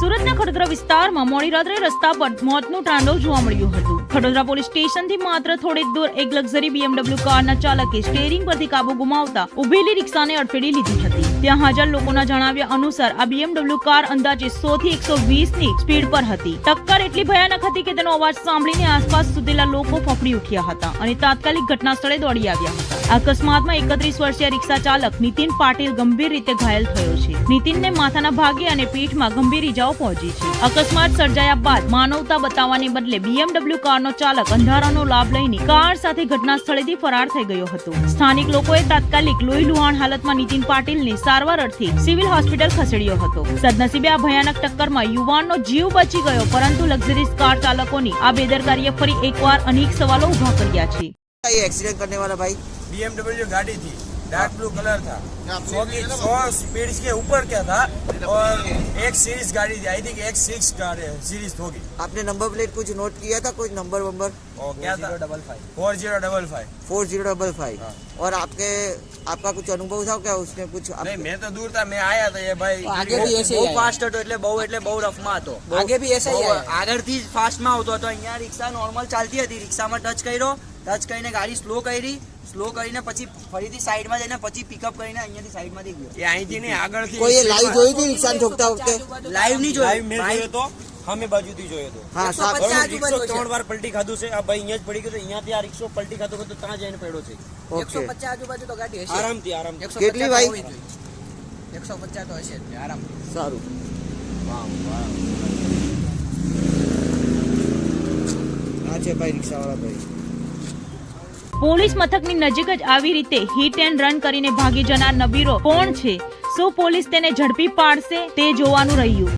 સુરતના ખડોદરા વિસ્તારમાં મોડી રાત્રે રસ્તા પર મોતનું તાંડવ જોવા મળ્યું હતું. ખડોદરા પોલીસ સ્ટેશનથી માત્ર થોડેક દૂર એક લક્ઝરી BMW કારના ચાલકે સ્ટીયરિંગ પરથી કાબુ ગુમાવતા ઉભેલી રિક્ષાને અડફેટી લીધી હતી. ત્યાં હાજર લોકોના જણાવ્યા અનુસાર આ BMW કાર અંદાજે 100 થી 120 ની સ્પીડ પર હતી. ટક્કર એટલી ભયાનક હતી કે તેનો અવાજ સાંભળીને આસપાસ સુતેલા લોકો ફફડી ઉઠ્યા હતા અને તાત્કાલિક ઘટના સ્થળે દોડી આવ્યા હતા. અકસ્માતમાં 31 વર્ષીય રિક્ષા ચાલક નીતિન પાટીલ ગંભીર રીતે ઘાયલ થયો છે. નીતિનને માથાના ભાગે અને પીઠમાં ગંભીર ઈજાઓ પહોંચી છે. અકસ્માત સર્જાયા બાદ માનવતા બતાવવાને બદલે BMW કારનો ચાલક અંધારાનો લાભ લઈને કાર સાથે ઘટના સ્થળેથી ફરાર થઈ ગયો હતો. સ્થાનિક લોકોએ તાત્કાલિક લોહી લુહાણ હાલતમાં નીતિન પાટીલને સારવાર અર્થે સિવિલ હોસ્પિટલ ખસેડ્યો હતો. સદનસીબે આ ભયાનક ટક્કરમાં યુવાનનો જીવ બચી ગયો, પરંતુ લક્ઝરીઝ કાર ચાલકોની આ બેદરકારીએ ફરી એકવાર અનેક સવાલો ઉભા કર્યા છે. ये एक्सीडेंट करने वाला भाई BMW गाड़ी थी, डार्क ब्लू कलर था, 100 स्पीड के ऊपर क्या था और एक सीरीज गाड़ी थी, आई थिंक एक सीरीज होगी. आपने नंबर प्लेट कुछ नोट किया था, कोई नंबर वंबर? और क्या था 4055 4055 और आपका कुछ अनुभव था क्या उसमें कुछ? नहीं, मैं तो दूर था, मैं आया था ये भाई आगे भी ऐसे ही फास्ट હતો એટલે બહુ રફમાં હતો. આગે બી એસા હી હૈ. આગળથી જ ફાસ્ટમાં આવતો હતો. અહીંયા રિક્ષા નોર્મલ ચાલતી હતી, રિક્ષામાં ટચ કરીને ગાડી સ્લો કરીને પછી ફરીથી સાઈડમાં જઈને પછી પિકઅપ કરીને અહીંયાથી સાઈડમાંથી ગયો. એ અહીંથી નહીં, આગળથી. કોઈ લાઈવ જોઈ હતી રિક્ષા ઠોકતા વખતે? લાઈવ નહીં જોયું, મેં જોયો તો સામે બાજુથી જોયો તો. હા, 150 વાર પલટી ખાધું છે. આ ભાઈ અહીંયા જ પડી ગયો તો અહીંયાથી આ રિક્ષો પલટી ખાધો તો ત્યાં જઈને પડ્યો છે. ઓકે. 150 આજુબાજુ તો ગાડી હશે. આરામથી. 150 કેટલી ભાઈ? 150 તો હશે જ આરામ. સારું. આ છે ભાઈ રિક્ષાવાળા ભાઈ. પોલીસ મથકની નજીક જ આવી રીતે હિટ એન્ડ રન કરીને ભાગી જનાર નબીરો કોણ છે? શું પોલીસ તેને ઝડપી પાડશે તે જોવાનું રહ્યું.